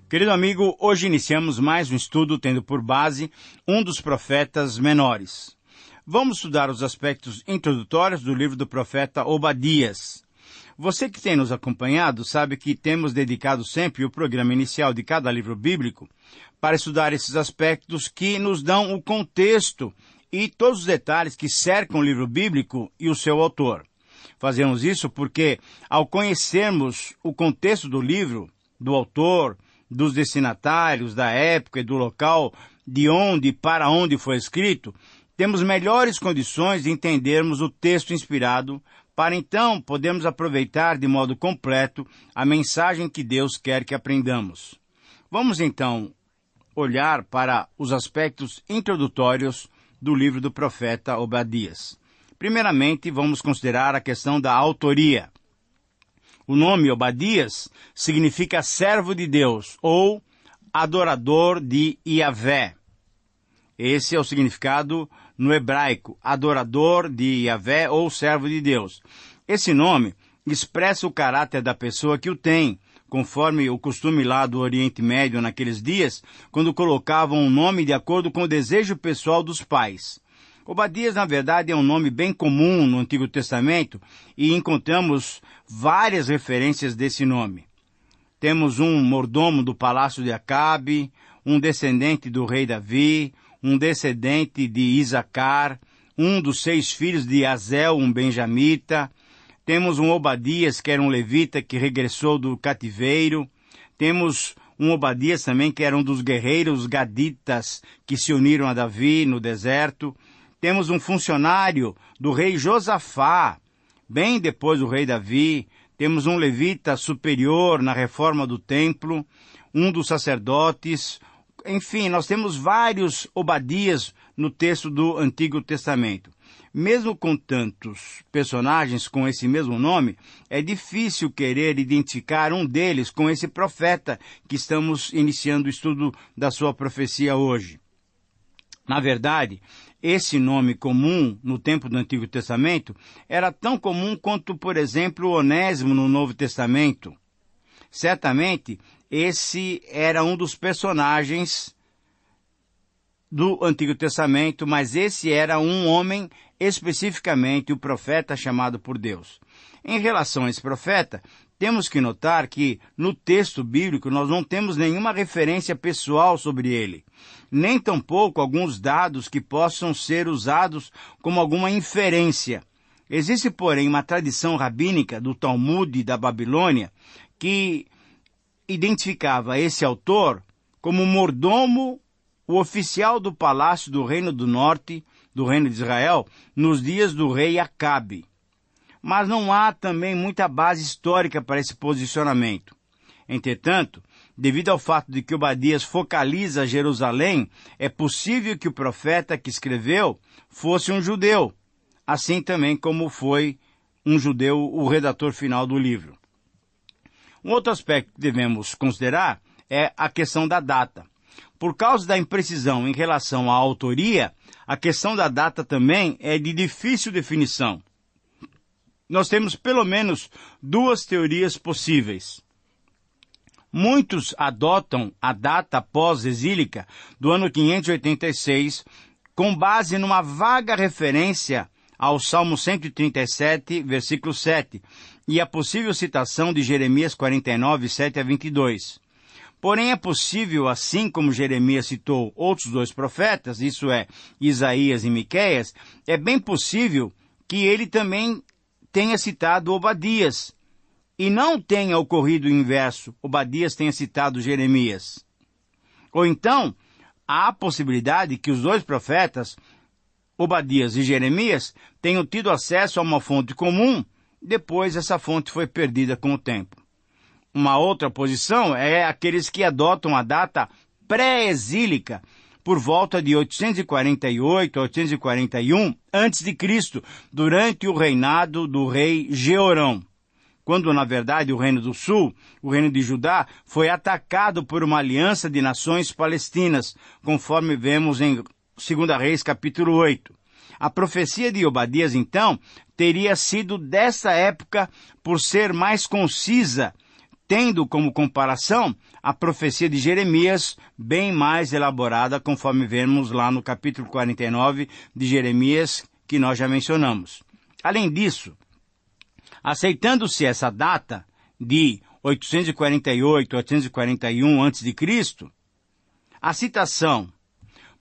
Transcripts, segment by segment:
Querido amigo, hoje iniciamos mais um estudo tendo por base um dos profetas menores. Vamos estudar os aspectos introdutórios do livro do profeta Obadias. Você que tem nos acompanhado sabe que temos dedicado sempre o programa inicial de cada livro bíblico para estudar esses aspectos que nos dão o contexto e todos os detalhes que cercam o livro bíblico e o seu autor. Fazemos isso porque, ao conhecermos o contexto do livro, do autor, dos destinatários, da época e do local de onde e para onde foi escrito, temos melhores condições de entendermos o texto inspirado para então podermos aproveitar de modo completo a mensagem que Deus quer que aprendamos. Vamos então olhar para os aspectos introdutórios do livro do profeta Obadias. Primeiramente, vamos considerar a questão da autoria. O nome Obadias significa servo de Deus ou adorador de Yahvé. Esse é o significado no hebraico, adorador de Yahvé ou servo de Deus. Esse nome expressa o caráter da pessoa que o tem, conforme o costume lá do Oriente Médio naqueles dias, quando colocavam um nome de acordo com o desejo pessoal dos pais. Obadias, na verdade, é um nome bem comum no Antigo Testamento e encontramos várias referências desse nome. Temos um mordomo do palácio de Acabe, um descendente do rei Davi, um descendente de Isacar, um dos 6 filhos de Azel, um benjamita. Temos um Obadias, que era um levita que regressou do cativeiro. Temos um Obadias também, que era um dos guerreiros gaditas que se uniram a Davi no deserto. Temos um funcionário do rei Josafá, bem depois do rei Davi. Temos um levita superior na reforma do templo, um dos sacerdotes. Enfim, nós temos vários Obadias no texto do Antigo Testamento. Mesmo com tantos personagens com esse mesmo nome, é difícil querer identificar um deles com esse profeta que estamos iniciando o estudo da sua profecia hoje. Na verdade, esse nome comum no tempo do Antigo Testamento era tão comum quanto, por exemplo, Onésimo no Novo Testamento. Certamente, esse era um dos personagens do Antigo Testamento, mas esse era um homem especificamente, o profeta chamado por Deus. Em relação a esse profeta, temos que notar que no texto bíblico nós não temos nenhuma referência pessoal sobre ele, nem tampouco alguns dados que possam ser usados como alguma inferência. Existe, porém, uma tradição rabínica do Talmud da Babilônia que identificava esse autor como mordomo, o oficial do palácio do Reino do Norte, do Reino de Israel, nos dias do rei Acabe. Mas não há também muita base histórica para esse posicionamento. Entretanto, devido ao fato de que Obadias focaliza Jerusalém, é possível que o profeta que escreveu fosse um judeu, assim também como foi um judeu o redator final do livro. Um outro aspecto que devemos considerar é a questão da data. Por causa da imprecisão em relação à autoria, a questão da data também é de difícil definição. Nós temos pelo menos 2 teorias possíveis. Muitos adotam a data pós-exílica do ano 586 com base numa vaga referência ao Salmo 137, versículo 7, e a possível citação de Jeremias 49, 7 a 22. Porém, é possível, assim como Jeremias citou outros 2 profetas, isso é, Isaías e Miqueias, é bem possível que ele também tenha citado Obadias, e não tenha ocorrido o inverso, Obadias tenha citado Jeremias. Ou então, há a possibilidade que os 2 profetas, Obadias e Jeremias, tenham tido acesso a uma fonte comum, depois essa fonte foi perdida com o tempo. Uma outra posição é aqueles que adotam a data pré-exílica, por volta de 848 a 841 a.C., durante o reinado do rei Jeorão, quando, na verdade, o Reino do Sul, o Reino de Judá, foi atacado por uma aliança de nações palestinas, conforme vemos em 2 Reis, capítulo 8. A profecia de Obadias, então, teria sido dessa época por ser mais concisa, tendo como comparação a profecia de Jeremias, bem mais elaborada, conforme vemos lá no capítulo 49 de Jeremias, que nós já mencionamos. Além disso, aceitando-se essa data de 848, 841 a.C., a citação,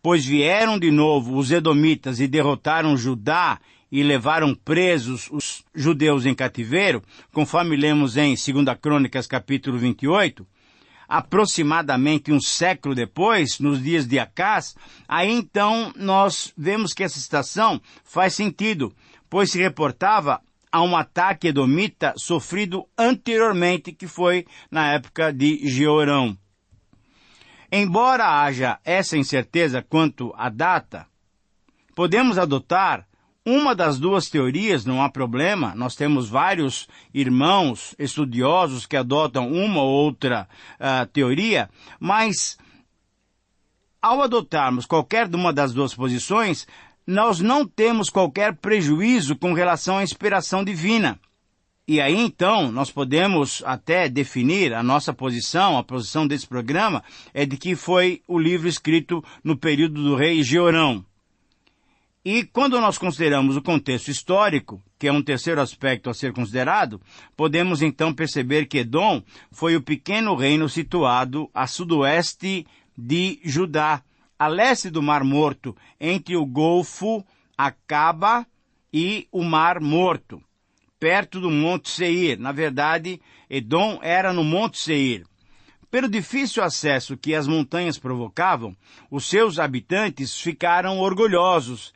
pois vieram de novo os edomitas e derrotaram Judá e levaram presos os judeus em cativeiro, conforme lemos em 2 Crônicas, capítulo 28, aproximadamente um século depois, nos dias de Acás, aí então nós vemos que essa citação faz sentido, pois se reportava a um ataque edomita sofrido anteriormente, que foi na época de Jeorão. Embora haja essa incerteza quanto à data, podemos adotar uma das duas teorias, não há problema. Nós temos vários irmãos estudiosos que adotam uma ou outra teoria, mas ao adotarmos qualquer uma das duas posições, nós não temos qualquer prejuízo com relação à inspiração divina. E aí, então, nós podemos até definir a nossa posição, a posição desse programa, é de que foi o livro escrito no período do rei Jeorão. E quando nós consideramos o contexto histórico, que é um terceiro aspecto a ser considerado, podemos então perceber que Edom foi o pequeno reino situado a sudoeste de Judá, a leste do Mar Morto, entre o Golfo Acaba e o Mar Morto, perto do Monte Seir. Na verdade, Edom era no Monte Seir. Pelo difícil acesso que as montanhas provocavam, os seus habitantes ficaram orgulhosos,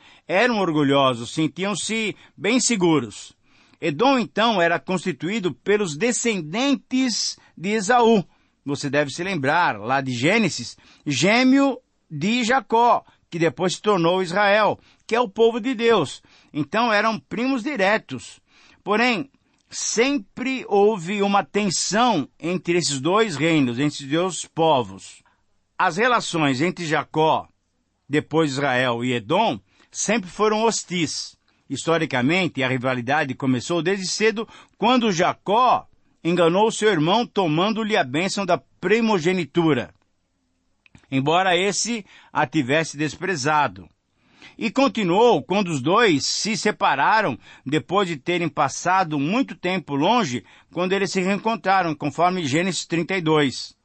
sentiam-se bem seguros. Edom, então, era constituído pelos descendentes de Esaú. Você deve se lembrar, lá de Gênesis, gêmeo de Jacó, que depois se tornou Israel, que é o povo de Deus. Então, eram primos diretos. Porém, sempre houve uma tensão entre esses dois reinos, entre esses dois povos. As relações entre Jacó, depois Israel, e Edom sempre foram hostis. Historicamente, a rivalidade começou desde cedo, quando Jacó enganou seu irmão tomando-lhe a bênção da primogenitura, embora esse a tivesse desprezado. E continuou quando os dois se separaram, depois de terem passado muito tempo longe, quando eles se reencontraram, conforme Gênesis 32.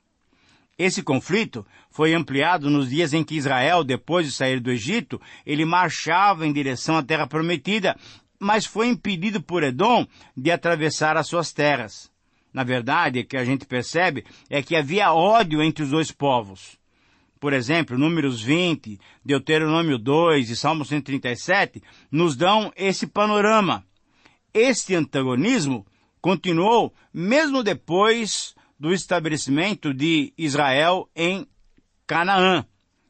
Esse conflito foi ampliado nos dias em que Israel, depois de sair do Egito, ele marchava em direção à terra prometida, mas foi impedido por Edom de atravessar as suas terras. Na verdade, o que a gente percebe é que havia ódio entre os dois povos. Por exemplo, Números 20, Deuteronômio 2 e Salmo 137 nos dão esse panorama. Este antagonismo continuou mesmo depois do estabelecimento de Israel em Canaã.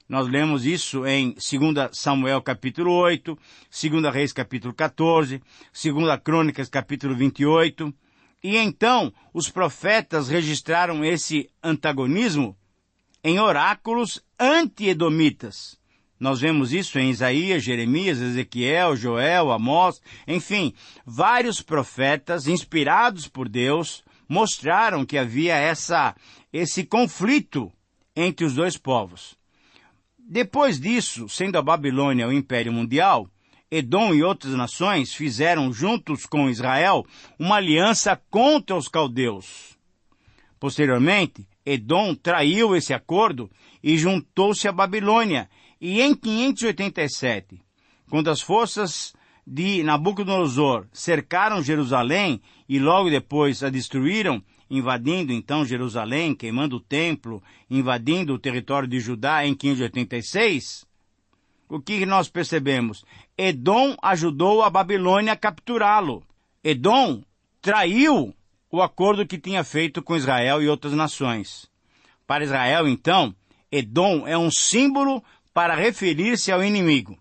Nós lemos isso em 2 Samuel capítulo 8, 2 Reis capítulo 14, 2 Crônicas capítulo 28. E então os profetas registraram esse antagonismo em oráculos anti-edomitas. Nós vemos isso em Isaías, Jeremias, Ezequiel, Joel, Amós, enfim, vários profetas inspirados por Deus mostraram que havia esse conflito entre os dois povos. Depois disso, sendo a Babilônia o império mundial, Edom e outras nações fizeram juntos com Israel uma aliança contra os caldeus. Posteriormente, Edom traiu esse acordo e juntou-se à Babilônia. E em 587, quando as forças de Nabucodonosor cercaram Jerusalém e logo depois a destruíram, invadindo então Jerusalém, queimando o templo, invadindo o território de Judá em 586, o que nós percebemos? Edom ajudou a Babilônia a capturá-lo. Edom traiu o acordo que tinha feito com Israel e outras nações. Para Israel, então, Edom é um símbolo para referir-se ao inimigo.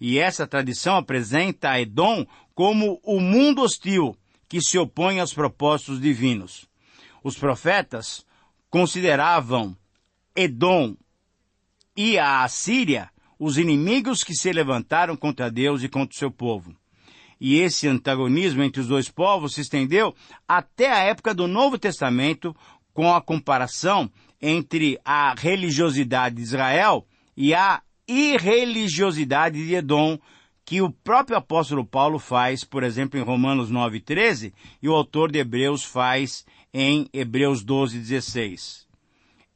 E essa tradição apresenta a Edom como o mundo hostil que se opõe aos propósitos divinos. Os profetas consideravam Edom e a Assíria os inimigos que se levantaram contra Deus e contra o seu povo. E esse antagonismo entre os dois povos se estendeu até a época do Novo Testamento, com a comparação entre a religiosidade de Israel e a irreligiosidade de Edom, que o próprio apóstolo Paulo faz, por exemplo, em Romanos 9:13, e o autor de Hebreus faz em Hebreus 12:16.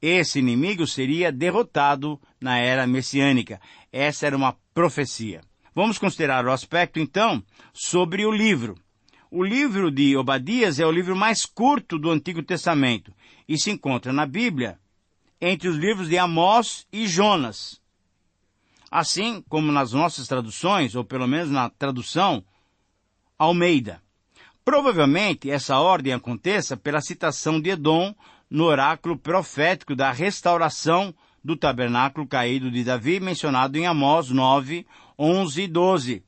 Esse inimigo seria derrotado na era messiânica. Essa era uma profecia. Vamos considerar o aspecto, então, sobre o livro. O livro de Obadias é o livro mais curto do Antigo Testamento e se encontra na Bíblia entre os livros de Amós e Jonas. Assim como nas nossas traduções, ou pelo menos na tradução Almeida. Provavelmente essa ordem aconteça pela citação de Edom no oráculo profético da restauração do tabernáculo caído de Davi, mencionado em Amós 9, 11 e 12,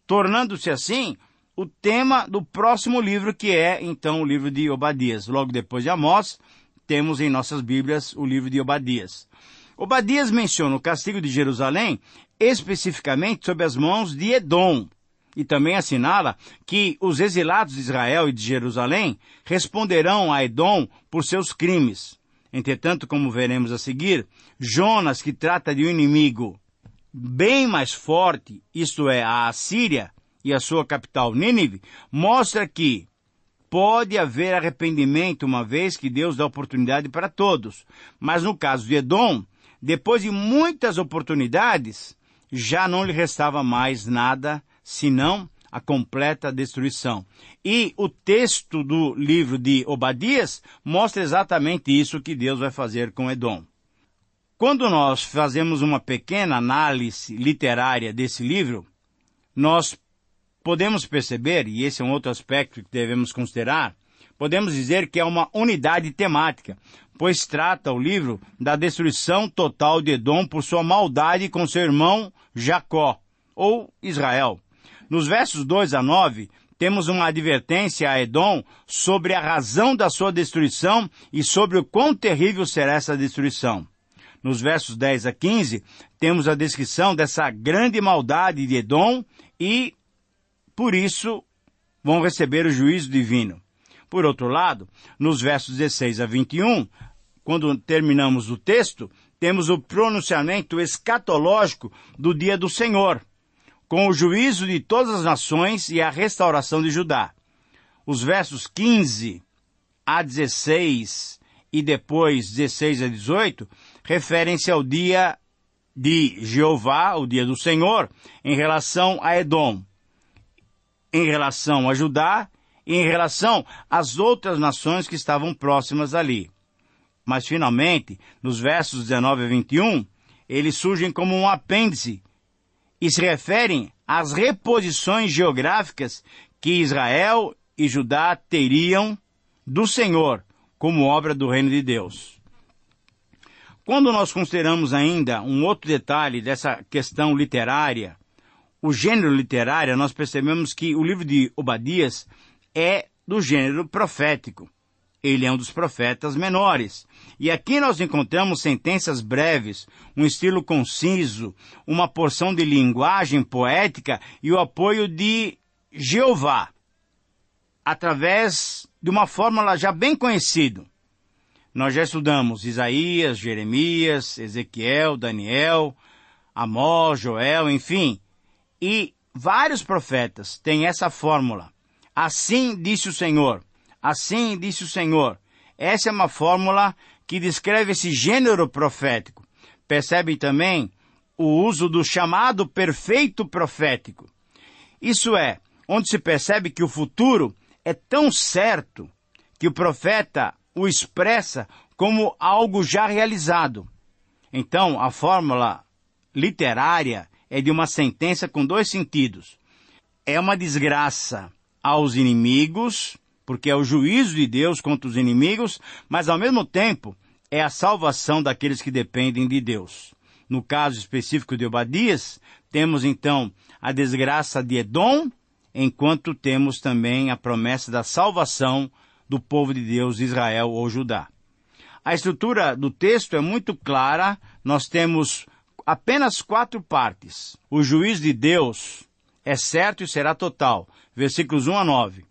tornando-se assim o tema do próximo livro, que é, então, o livro de Obadias. Logo depois de Amós, temos em nossas Bíblias o livro de Obadias. Obadias menciona o castigo de Jerusalém especificamente sob as mãos de Edom, e também assinala que os exilados de Israel e de Jerusalém responderão a Edom por seus crimes. Entretanto, como veremos a seguir, Jonas, que trata de um inimigo bem mais forte, isto é, a Assíria e a sua capital Nínive, mostra que pode haver arrependimento uma vez que Deus dá oportunidade para todos. Mas no caso de Edom, depois de muitas oportunidades, já não lhe restava mais nada senão a completa destruição. E o texto do livro de Obadias mostra exatamente isso que Deus vai fazer com Edom. Quando nós fazemos uma pequena análise literária desse livro, nós podemos perceber, e esse é um outro aspecto que devemos considerar, podemos dizer que é uma unidade temática, pois trata o livro da destruição total de Edom por sua maldade com seu irmão Jacó, ou Israel. Nos versos 2 a 9, temos uma advertência a Edom sobre a razão da sua destruição e sobre o quão terrível será essa destruição. Nos versos 10 a 15, temos a descrição dessa grande maldade de Edom e, por isso, vão receber o juízo divino. Por outro lado, nos versos 16 a 21, quando terminamos o texto, temos o pronunciamento escatológico do dia do Senhor, com o juízo de todas as nações e a restauração de Judá. Os versos 15 a 16 e depois 16 a 18 referem-se ao dia de Jeová, o dia do Senhor, em relação a Edom, em relação a Judá e em relação às outras nações que estavam próximas ali. Mas, finalmente, nos versos 19 a 21, eles surgem como um apêndice e se referem às reposições geográficas que Israel e Judá teriam do Senhor como obra do reino de Deus. Quando nós consideramos ainda um outro detalhe dessa questão literária, o gênero literário, nós percebemos que o livro de Obadias é do gênero profético. Ele é um dos profetas menores. E aqui nós encontramos sentenças breves, um estilo conciso, uma porção de linguagem poética e o apoio de Jeová, através de uma fórmula já bem conhecida. Nós já estudamos Isaías, Jeremias, Ezequiel, Daniel, Amós, Joel, enfim. E vários profetas têm essa fórmula. Assim disse o Senhor. Assim disse o Senhor. Essa é uma fórmula que descreve esse gênero profético. Percebem também o uso do chamado perfeito profético. Isso é, onde se percebe que o futuro é tão certo que o profeta o expressa como algo já realizado. Então, a fórmula literária é de uma sentença com dois sentidos. É uma desgraça aos inimigos, porque é o juízo de Deus contra os inimigos, mas ao mesmo tempo é a salvação daqueles que dependem de Deus. No caso específico de Obadias, temos então a desgraça de Edom, enquanto temos também a promessa da salvação do povo de Deus, Israel ou Judá. A estrutura do texto é muito clara, nós temos apenas 4 partes. O juízo de Deus é certo e será total, versículos 1 a 9.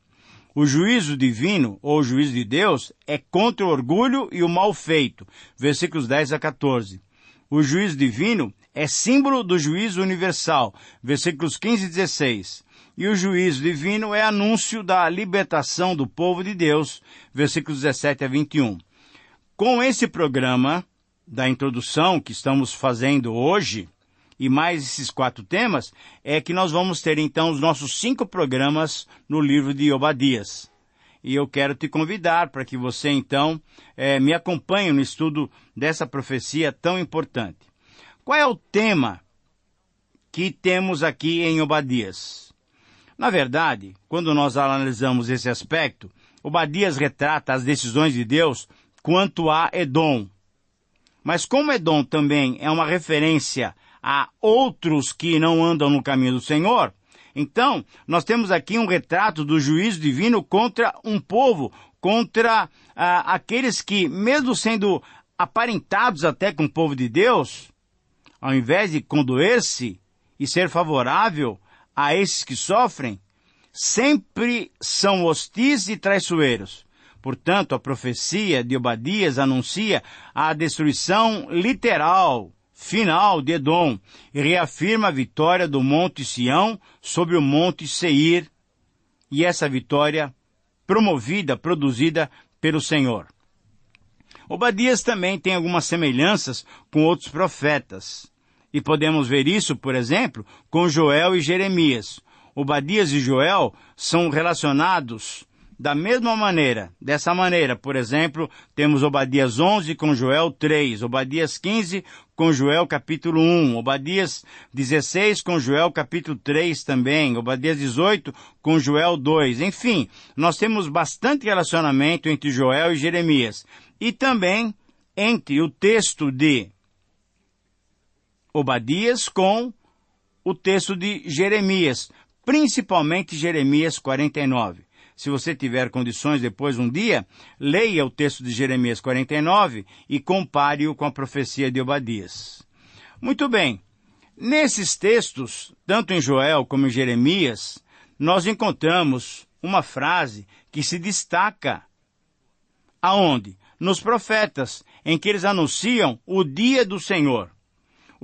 O juízo divino, ou o juízo de Deus, é contra o orgulho e o mal feito. Versículos 10 a 14. O juízo divino é símbolo do juízo universal. Versículos 15 e 16. E o juízo divino é anúncio da libertação do povo de Deus. Versículos 17 a 21. Com esse programa da introdução que estamos fazendo hoje, e mais esses 4 temas, é que nós vamos ter então os nossos 5 programas no livro de Obadias. E eu quero te convidar para que você então me acompanhe no estudo dessa profecia tão importante. Qual é o tema que temos aqui em Obadias? Na verdade, quando nós analisamos esse aspecto, Obadias retrata as decisões de Deus quanto a Edom. Mas como Edom também é uma referência a outros que não andam no caminho do Senhor, então nós temos aqui um retrato do juízo divino contra um povo, contra aqueles que, mesmo sendo aparentados até com o povo de Deus, ao invés de condoer-se e ser favorável a esses que sofrem, sempre são hostis e traiçoeiros. Portanto, a profecia de Obadias anuncia a destruição literal, final de Edom, e reafirma a vitória do Monte Sião sobre o Monte Seir, e essa vitória produzida pelo Senhor. Obadias também tem algumas semelhanças com outros profetas, e podemos ver isso, por exemplo, com Joel e Jeremias. Obadias e Joel são relacionados da mesma maneira. Dessa maneira, por exemplo, temos Obadias 11 com Joel 3, Obadias 15 com Joel capítulo 1, Obadias 16 com Joel capítulo 3 também, Obadias 18 com Joel 2. Enfim, nós temos bastante relacionamento entre Joel e Jeremias. E também entre o texto de Obadias com o texto de Jeremias, principalmente Jeremias 49. Se você tiver condições depois um dia, leia o texto de Jeremias 49 e compare-o com a profecia de Obadias. Muito bem, nesses textos, tanto em Joel como em Jeremias, nós encontramos uma frase que se destaca. Aonde? Nos profetas, em que eles anunciam o dia do Senhor.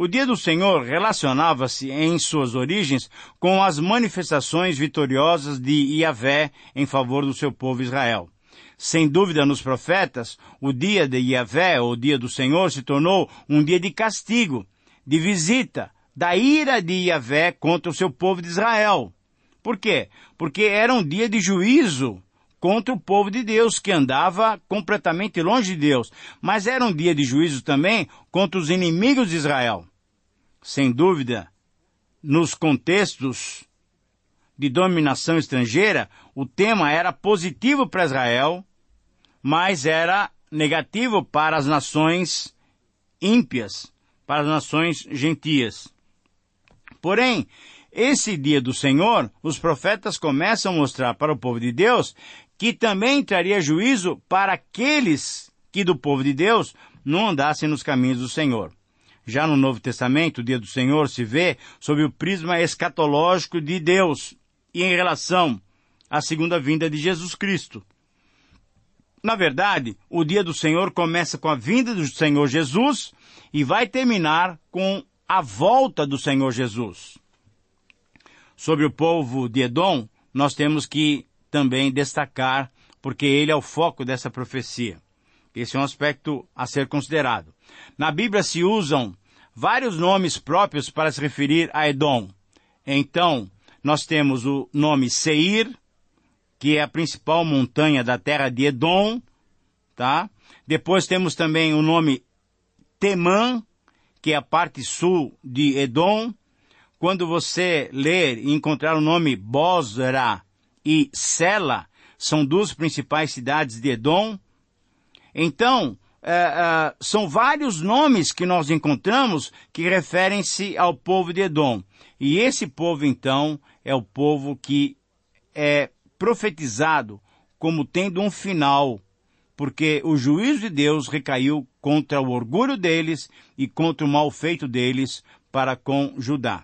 O dia do Senhor relacionava-se em suas origens com as manifestações vitoriosas de Yahvé em favor do seu povo Israel. Sem dúvida, nos profetas, o dia de Yahvé, ou o dia do Senhor, se tornou um dia de castigo, de visita, da ira de Yahvé contra o seu povo de Israel. Por quê? Porque era um dia de juízo contra o povo de Deus, que andava completamente longe de Deus. Mas era um dia de juízo também contra os inimigos de Israel. Sem dúvida, nos contextos de dominação estrangeira, o tema era positivo para Israel, mas era negativo para as nações ímpias, para as nações gentias. Porém, esse dia do Senhor, os profetas começam a mostrar para o povo de Deus que também traria juízo para aqueles que do povo de Deus não andassem nos caminhos do Senhor. Já no Novo Testamento, o dia do Senhor se vê sob o prisma escatológico de Deus e em relação à segunda vinda de Jesus Cristo. Na verdade, o dia do Senhor começa com a vinda do Senhor Jesus e vai terminar com a volta do Senhor Jesus. Sobre o povo de Edom, nós temos que também destacar, porque ele é o foco dessa profecia. Esse é um aspecto a ser considerado. Na Bíblia se usam vários nomes próprios para se referir a Edom. Então, nós temos o nome Seir, que é a principal montanha da terra de Edom, tá? Depois temos também o nome Temã, que é a parte sul de Edom. Quando você ler e encontrar o nome Bosra e Sela, são duas principais cidades de Edom. Então, são vários nomes que nós encontramos que referem-se ao povo de Edom. E esse povo, então, é o povo que é profetizado como tendo um final, porque o juízo de Deus recaiu contra o orgulho deles e contra o mal feito deles para com Judá.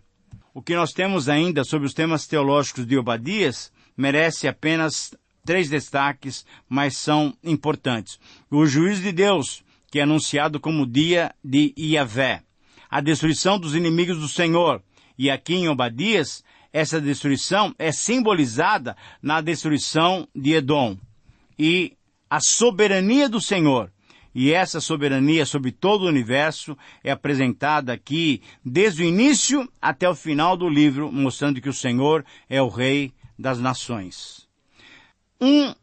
O que nós temos ainda sobre os temas teológicos de Obadias merece apenas 3 destaques, mas são importantes. O juízo de Deus, que é anunciado como o dia de Iavé. A destruição dos inimigos do Senhor. E aqui em Obadias, essa destruição é simbolizada na destruição de Edom. E a soberania do Senhor. E essa soberania sobre todo o universo é apresentada aqui desde o início até o final do livro, mostrando que o Senhor é o Rei das nações. Um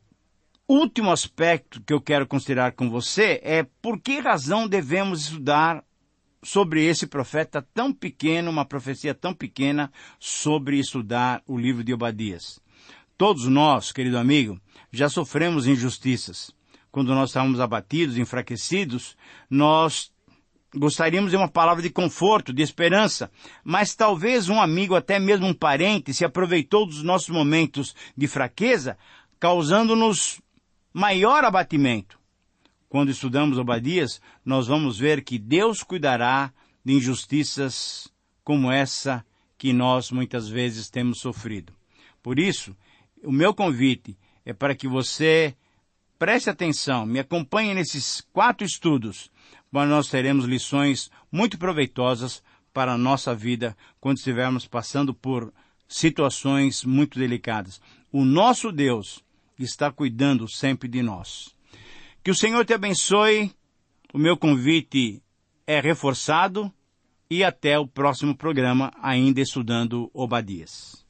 último aspecto que eu quero considerar com você é por que razão devemos estudar sobre esse profeta tão pequeno, uma profecia tão pequena, sobre estudar o livro de Obadias. Todos nós, querido amigo, já sofremos injustiças. Quando nós estávamos abatidos, enfraquecidos, nós gostaríamos de uma palavra de conforto, de esperança, mas talvez um amigo, até mesmo um parente, se aproveitou dos nossos momentos de fraqueza, causando-nos maior abatimento. Quando estudamos Obadias, nós vamos ver que Deus cuidará de injustiças como essa que nós muitas vezes temos sofrido. Por isso, o meu convite é para que você preste atenção, me acompanhe nesses 4 estudos, mas nós teremos lições muito proveitosas para a nossa vida quando estivermos passando por situações muito delicadas. O nosso Deus está cuidando sempre de nós. Que o Senhor te abençoe, o meu convite é reforçado e até o próximo programa, ainda estudando Obadias.